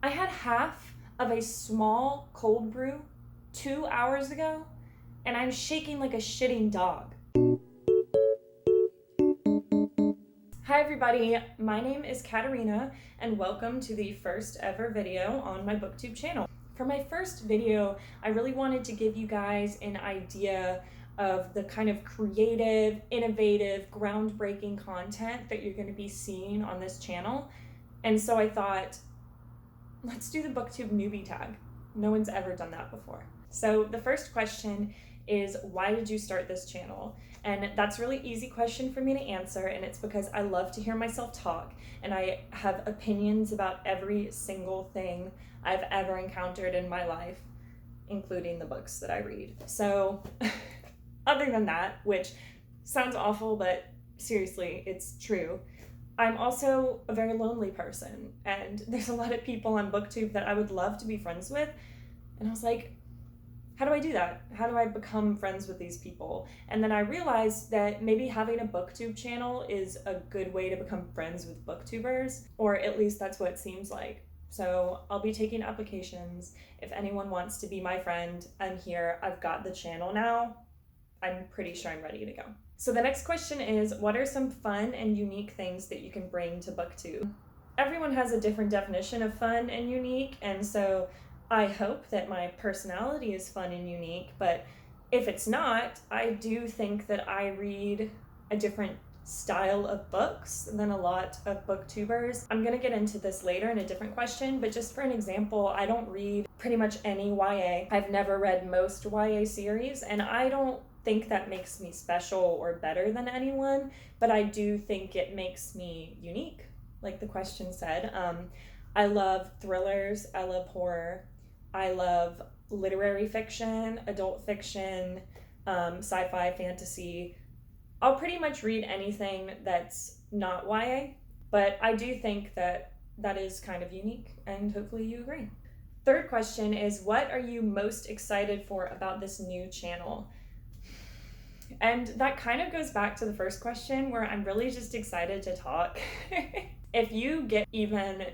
I had half of a small cold brew 2 hours ago, and I'm shaking like a shitting dog. Hi everybody, my name is Katarina, and welcome to the first ever video on my BookTube channel. For my first video, I really wanted to give you guys an idea of the kind of creative, innovative, groundbreaking content that you're going to be seeing on this channel. And so I thought, let's do the BookTube Newbie Tag. No one's ever done that before. So the first question is, why did you start this channel? And that's a really easy question for me to answer, and it's because I love to hear myself talk, and I have opinions about every single thing I've ever encountered in my life, including the books that I read. So other than that, which sounds awful, but seriously, it's true, I'm also a very lonely person, and there's a lot of people on BookTube that I would love to be friends with, and I was like, how do I do that? How do I become friends with these people? And then I realized that maybe having a BookTube channel is a good way to become friends with booktubers, or at least that's what it seems like. So I'll be taking applications. If anyone wants to be my friend, I'm here. I've got the channel now. I'm pretty sure I'm ready to go. So the next question is, what are some fun and unique things that you can bring to BookTube? Everyone has a different definition of fun and unique, and so I hope that my personality is fun and unique, but if it's not, I do think that I read a different style of books than a lot of booktubers. I'm gonna get into this later in a different question, but just for an example, I don't read pretty much any YA. I've never read most YA series, and I don't think that makes me special or better than anyone, but I do think it makes me unique, like the question said. I love thrillers, I love horror, I love literary fiction, adult fiction, sci-fi, fantasy. I'll pretty much read anything that's not YA, but I do think that that is kind of unique, and hopefully you agree. Third question is, what are you most excited for about this new channel? And that kind of goes back to the first question, where I'm really just excited to talk. If you get even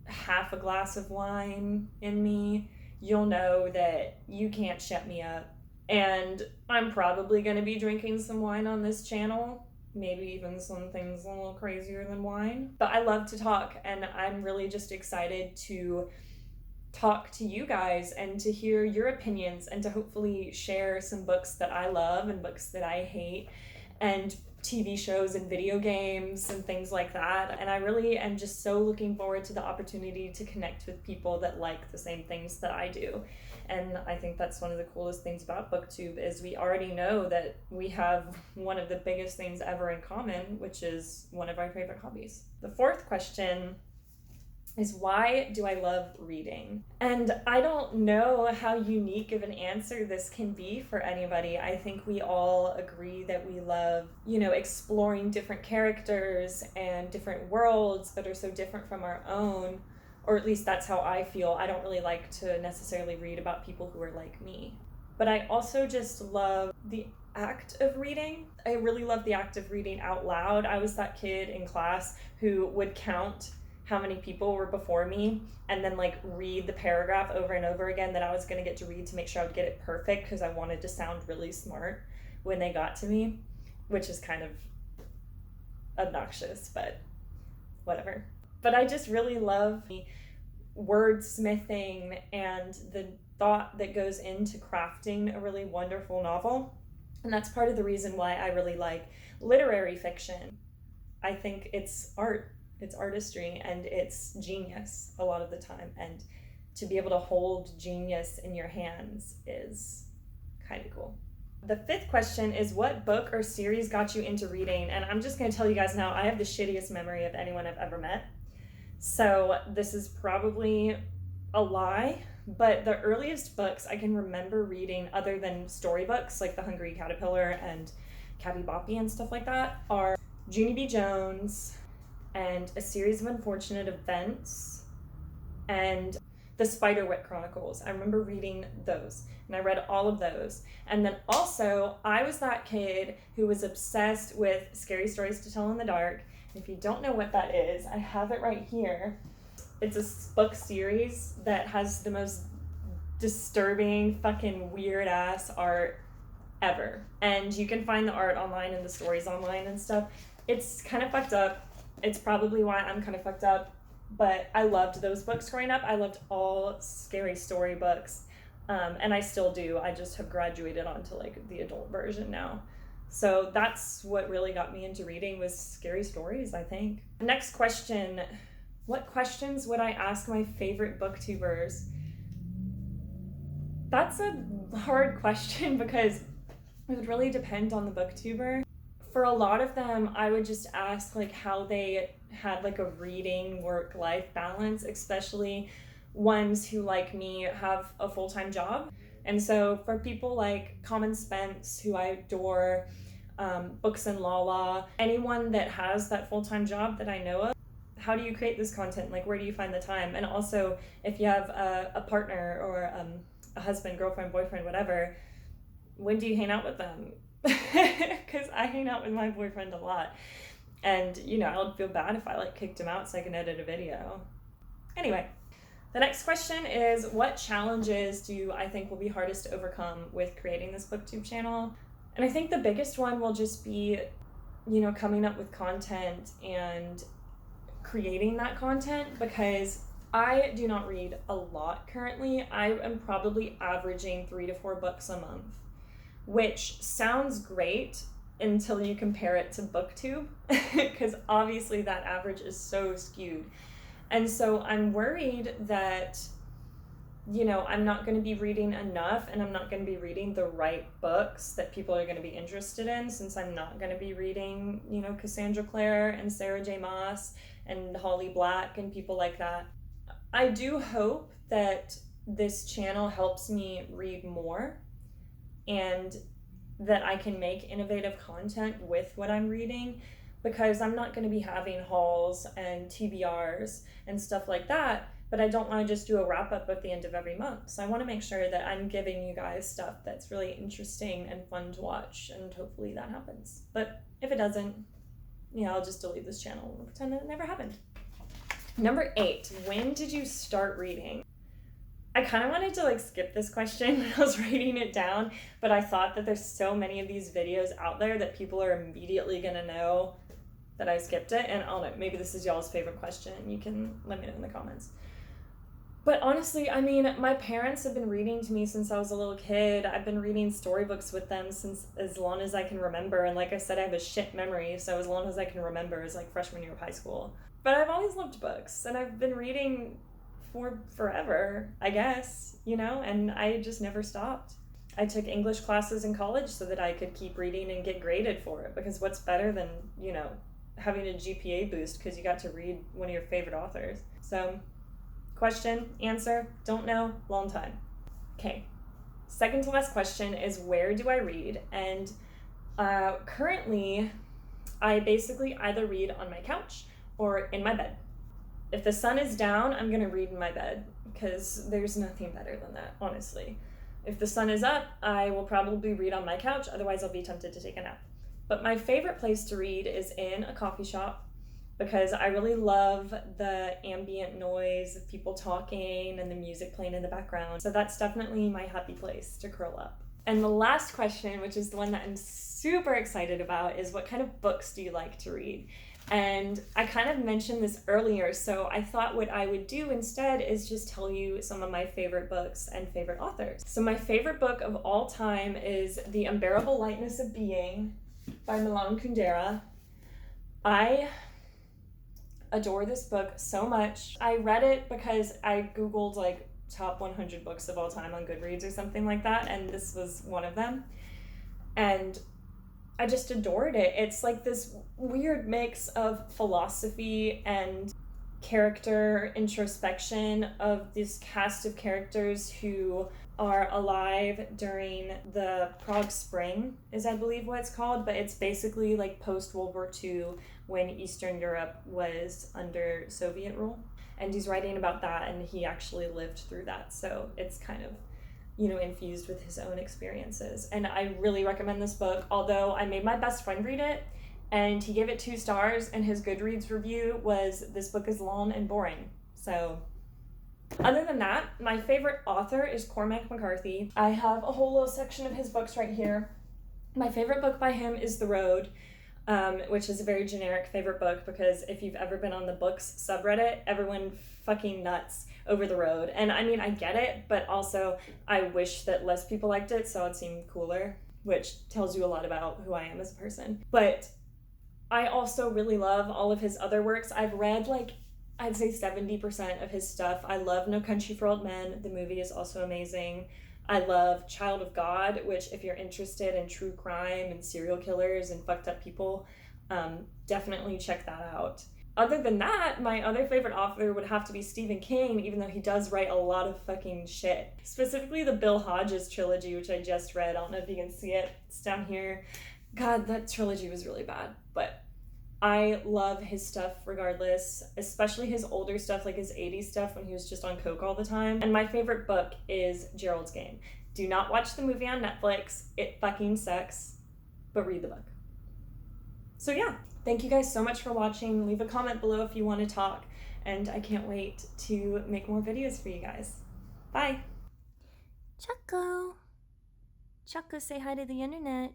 half a glass of wine in me, you'll know that you can't shut me up. And I'm probably going to be drinking some wine on this channel, maybe even some things a little crazier than wine. But I love to talk, and I'm really just excited to talk to you guys and to hear your opinions and to hopefully share some books that I love and books that I hate, and TV shows and video games and things like that. And I really am just so looking forward to the opportunity to connect with people that like the same things that I do. And I think that's one of the coolest things about BookTube is we already know that we have one of the biggest things ever in common, which is one of our favorite hobbies. The fourth question is, why do I love reading? And I don't know how unique of an answer this can be for anybody. I think we all agree that we love, exploring different characters and different worlds that are so different from our own, or at least that's how I feel. I don't really like to necessarily read about people who are like me. But I also just love the act of reading. I really love the act of reading out loud. I was that kid in class who would count how many people were before me and then read the paragraph over and over again that I was going to get to read to make sure I would get it perfect, because I wanted to sound really smart when they got to me, which is kind of obnoxious, but whatever. But I just really love wordsmithing and the thought that goes into crafting a really wonderful novel. And that's part of the reason why I really like literary fiction. I think it's art. It's artistry, and it's genius a lot of the time, and to be able to hold genius in your hands is kind of cool. The fifth question is, what book or series got you into reading? And I'm just going to tell you guys now, I have the shittiest memory of anyone I've ever met, so this is probably a lie, but the earliest books I can remember reading, other than storybooks like The Hungry Caterpillar and Cabby Boppy and stuff like that, are Junie B. Jones and A Series of Unfortunate Events and the Spiderwick Chronicles. I remember reading those, and I read all of those. And then also, I was that kid who was obsessed with Scary Stories to Tell in the Dark. If you don't know what that is, I have it right here. It's a book series that has the most disturbing, fucking weird ass art ever. And you can find the art online and the stories online and stuff. It's kind of fucked up. It's probably why I'm kind of fucked up. But I loved those books growing up. I loved all scary story books. And I still do. I just have graduated onto like the adult version now. So that's what really got me into reading, was scary stories, I think. Next question. What questions would I ask my favorite booktubers? That's a hard question because it would really depend on the booktuber. For a lot of them, I would just ask like how they had like a reading work-life balance, especially ones who, like me, have a full-time job. And so for people like Common Spence, who I adore, Books and Lala, anyone that has that full-time job that I know of, how do you create this content? Like, where do you find the time? And also, if you have a partner or a husband, girlfriend, boyfriend, whatever, when do you hang out with them? Because I hang out with my boyfriend a lot. And, you know, I would feel bad if I like kicked him out so I can edit a video. Anyway, the next question is, what challenges do I think will be hardest to overcome with creating this BookTube channel? And I think the biggest one will just be, you know, coming up with content and creating that content, because I do not read a lot currently. I am probably averaging 3 to 4 books a month, which sounds great until you compare it to BookTube, because obviously that average is so skewed. And so I'm worried that, you know, I'm not going to be reading enough, and I'm not going to be reading the right books that people are going to be interested in, since I'm not going to be reading, you know, Cassandra Clare and Sarah J. Maas and Holly Black and people like that. I do hope that this channel helps me read more and that I can make innovative content with what I'm reading, because I'm not going to be having hauls and TBRs and stuff like that, but I don't want to just do a wrap up at the end of every month. So I want to make sure that I'm giving you guys stuff that's really interesting and fun to watch, and hopefully that happens. But if it doesn't, yeah, I'll just delete this channel and pretend that it never happened. Number 8, when did you start reading? I kind of wanted to like skip this question when I was writing it down, but I thought that there's so many of these videos out there that people are immediately gonna know that I skipped it. And I don't know, maybe this is y'all's favorite question. You can let me know in the comments. But honestly, I mean, my parents have been reading to me since I was a little kid. I've been reading storybooks with them since as long as I can remember. And like I said, I have a shit memory, so as long as I can remember is like freshman year of high school. But I've always loved books, and I've been reading for forever, I guess, you know, and I just never stopped. I took English classes in college so that I could keep reading and get graded for it, because what's better than, you know, having a GPA boost because you got to read one of your favorite authors. So, question, answer, don't know, long time. Okay, second to last question is, where do I read? And currently, I basically either read on my couch or in my bed. If the sun is down, I'm gonna read in my bed, because there's nothing better than that, honestly. If the sun is up, I will probably read on my couch, otherwise I'll be tempted to take a nap. But my favorite place to read is in a coffee shop, because I really love the ambient noise of people talking and the music playing in the background. So that's definitely my happy place to curl up. And the last question, which is the one that I'm super excited about, is what kind of books do you like to read? And I kind of mentioned this earlier, so I thought what I would do instead is just tell you some of my favorite books and favorite authors. So my favorite book of all time is The Unbearable Lightness of Being by Milan Kundera. I adore this book so much. I read it because I Googled like top 100 books of all time on Goodreads or something like that, and this was one of them. And I just adored it. It's like this weird mix of philosophy and character introspection of this cast of characters who are alive during the Prague Spring, is I believe what it's called, but it's basically like post-World War II when Eastern Europe was under Soviet rule. And he's writing about that, and he actually lived through that, so it's kind of, you know, infused with his own experiences. And I really recommend this book, although I made my best friend read it, and he gave it 2 stars, and his Goodreads review was, "This book is long and boring." So other than that, my favorite author is Cormac McCarthy. I have a whole little section of his books right here. My favorite book by him is The Road, which is a very generic favorite book because if you've ever been on the books subreddit, everyone fucking nuts over The Road. And I mean, I get it, but also I wish that less people liked it so it seemed cooler, which tells you a lot about who I am as a person. But I also really love all of his other works. I've read like I'd say 70% of his stuff. I love No Country for Old Men. The movie is also amazing. I love Child of God, which if you're interested in true crime and serial killers and fucked up people, definitely check that out. Other than that, my other favorite author would have to be Stephen King, even though he does write a lot of fucking shit. Specifically the Bill Hodges trilogy, which I just read. I don't know if you can see it. It's down here. God, that trilogy was really bad, but I love his stuff regardless, especially his older stuff, like his 80s stuff when he was just on coke all the time. And my favorite book is Gerald's Game. Do not watch the movie on Netflix. It fucking sucks, but read the book. So yeah, thank you guys so much for watching. Leave a comment below if you want to talk, and I can't wait to make more videos for you guys. Bye. Choco. Choco, say hi to the internet.